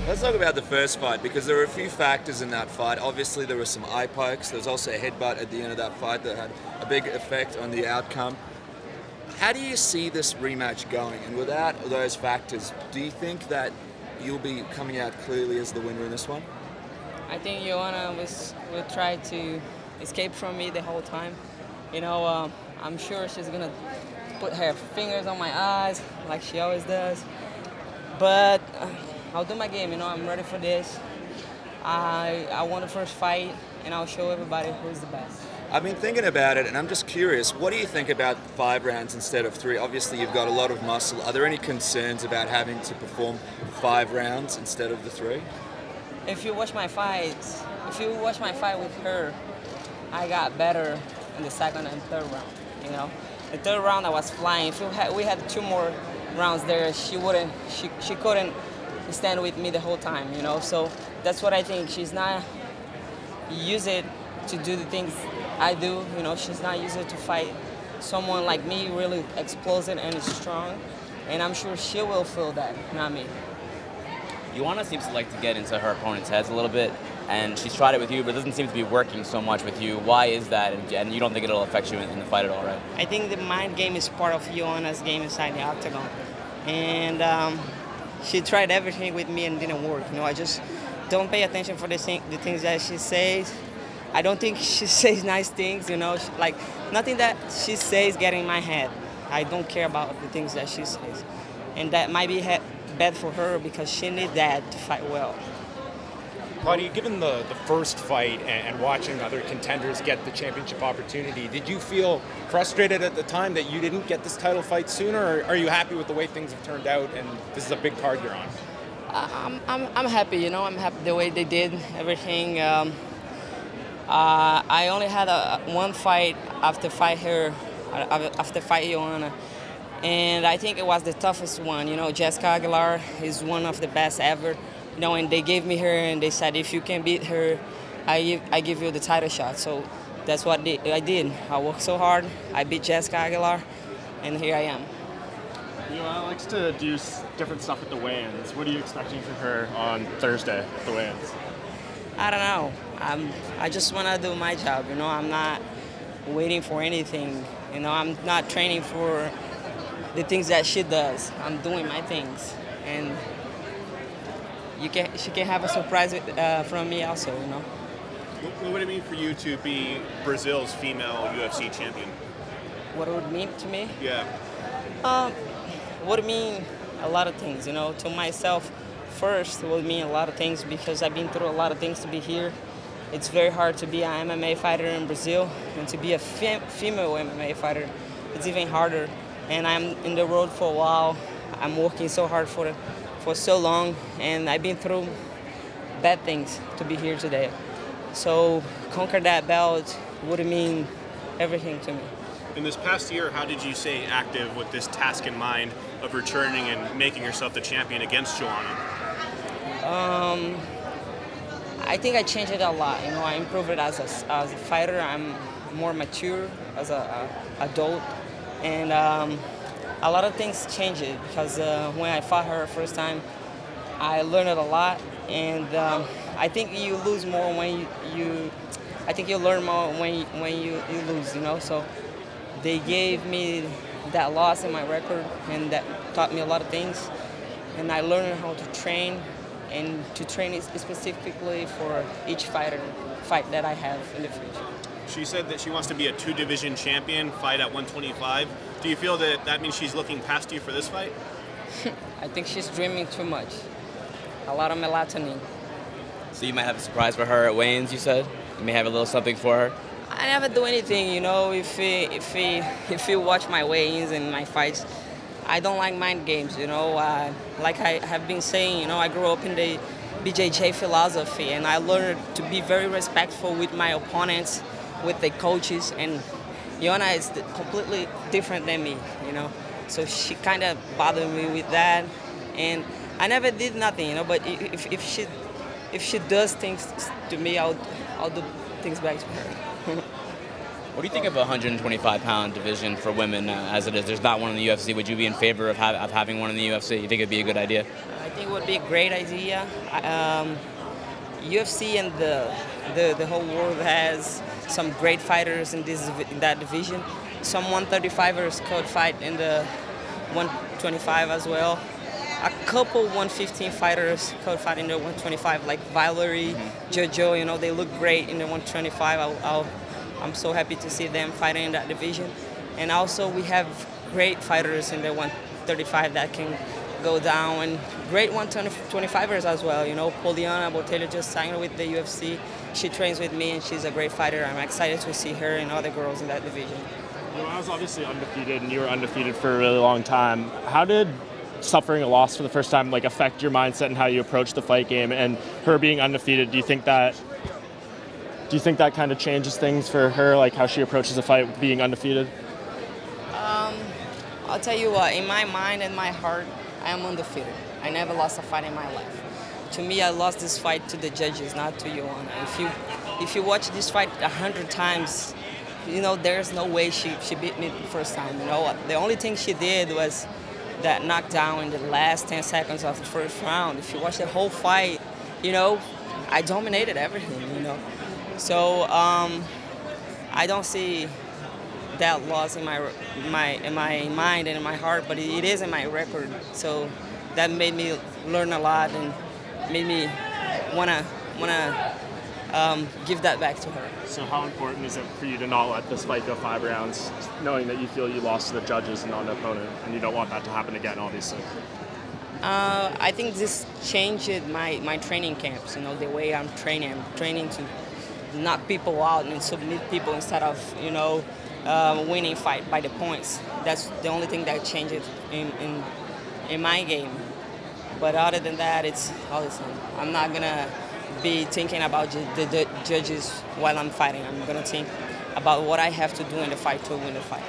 Let's talk about the first fight, because there were a few factors in that fight. Obviously, there were some eye pokes. There was also a headbutt at the end of that fight that had a big effect on the outcome. How do you see this rematch going? And without those factors, do you think that you'll be coming out clearly as the winner in this one? I think Joanna will try to escape from me the whole time. You know, I'm sure she's gonna put her fingers on my eyes like she always does. But I'll do my game. You know, I'm ready for this. I won the first fight, and I'll show everybody who's the best. I've been thinking about it, and I'm just curious, what do you think about 5 rounds instead of 3? Obviously, you've got a lot of muscle. Are there any concerns about having to perform 5 rounds instead of the 3? If you watch my fights, with her, I got better in the second and third round. You know, the third round I was flying. If we had 2 more rounds there, she couldn't stand with me the whole time. You know, so that's what I think. She's not used it to do the things I do. You know, she's not used it to fight someone like me, really explosive and strong. And I'm sure she will feel that, not me. Joanna seems to like to get into her opponent's heads a little bit, and she's tried it with you, but it doesn't seem to be working so much with you. Why is that? And you don't think it'll affect you in the fight at all, right? I think the mind game is part of Joanna's game inside the octagon. And she tried everything with me and didn't work. You know, I just don't pay attention for the things that she says. I don't think she says nice things, you know, like nothing that she says get in my head. I don't care about the things that she says. And that might be bad for her because she needs that to fight well. Claudia, given the first fight and watching other contenders get the championship opportunity, did you feel frustrated at the time that you didn't get this title fight sooner, or are you happy with the way things have turned out and this is a big card you're on? I'm happy, you know, I'm happy the way they did everything. I only had one fight after fight Joanna, and I think it was the toughest one. You know, Jessica Aguilar is one of the best ever. You know, and they gave me her, and they said if you can beat her, I give you the title shot. So that's what I did. I worked so hard. I beat Jessica Aguilar, and here I am. Joanna likes to do different stuff at the weigh-ins. What are you expecting from her on Thursday at the weigh-ins? I don't know. I just want to do my job. You know, I'm not waiting for anything. You know, I'm not training for the things that she does. I'm doing my things, and she can have a surprise from me also. You know. What would it mean for you to be Brazil's female UFC champion? What it would mean to me? Yeah. Would mean a lot of things. You know, to myself. First, it will mean a lot of things because I've been through a lot of things to be here. It's very hard to be an MMA fighter in Brazil, and to be a female MMA fighter, it's even harder. And I'm in the road for a while. I'm working so hard for so long, and I've been through bad things to be here today. So conquer that belt would mean everything to me. In this past year, how did you stay active with this task in mind of returning and making yourself the champion against Joanna? I think I changed it a lot. You know, I improved it as a fighter. I'm more mature as an adult, and a lot of things changed it because when I fought her first time, I learned a lot, and I think you lose more when I think you learn more when you lose. You know, so they gave me that loss in my record, and that taught me a lot of things, and I learned how to train. And to train specifically for each fight that I have in the future. She said that she wants to be a 2-division champion, fight at 125. Do you feel that that means she's looking past you for this fight? I think she's dreaming too much. A lot of melatonin. So you might have a surprise for her at weigh-ins, you said? You may have a little something for her? I never do anything, you know. If you watch my weigh-ins and my fights, I don't like mind games, you know. Like I have been saying, you know, I grew up in the BJJ philosophy, and I learned to be very respectful with my opponents, with the coaches, and Joanna is completely different than me, you know. So she kind of bothered me with that, and I never did nothing, you know. But if she does things to me, I'll do things back to her. What do you think of a 125-pound division for women as it is? There's not one in the UFC. Would you be in favor of having one in the UFC? You think it'd be a good idea? I think it would be a great idea. UFC and the whole world has some great fighters in that division. Some 135ers could fight in the 125 as well. A couple 115 fighters could fight in the 125, like Valerie, JoJo. You know, they look great in the 125. I'm so happy to see them fighting in that division. And also we have great fighters in the 135 that can go down, and great 125ers as well. You know, Poliana Botelho just signed with the UFC. She trains with me and she's a great fighter. I'm excited to see her and other girls in that division. You know, I was obviously undefeated, and you were undefeated for a really long time. How did suffering a loss for the first time affect your mindset and how you approach the fight game? And her being undefeated, do you think that kind of changes things for her, like how she approaches a fight being undefeated? I'll tell you what, in my mind and my heart, I am undefeated. I never lost a fight in my life. To me, I lost this fight to the judges, not to Joanna. If you watch this fight 100 times, you know, there's no way she beat me the first time. You know, the only thing she did was that knockdown in the last 10 seconds of the first round. If you watch the whole fight, you know, I dominated everything, you know. So I don't see that loss in my mind and in my heart, but it is in my record. So that made me learn a lot and made me wanna give that back to her. So how important is it for you to not let this fight go 5 rounds, knowing that you feel you lost to the judges and not an opponent, and you don't want that to happen again, obviously? I think this changed my training camps, you know, the way I'm training. I'm training to knock people out and submit people instead of, you know, winning fight by the points. That's the only thing that changed in my game. But other than that, it's all the same. I'm not gonna be thinking about the judges while I'm fighting. I'm gonna think about what I have to do in the fight to win the fight.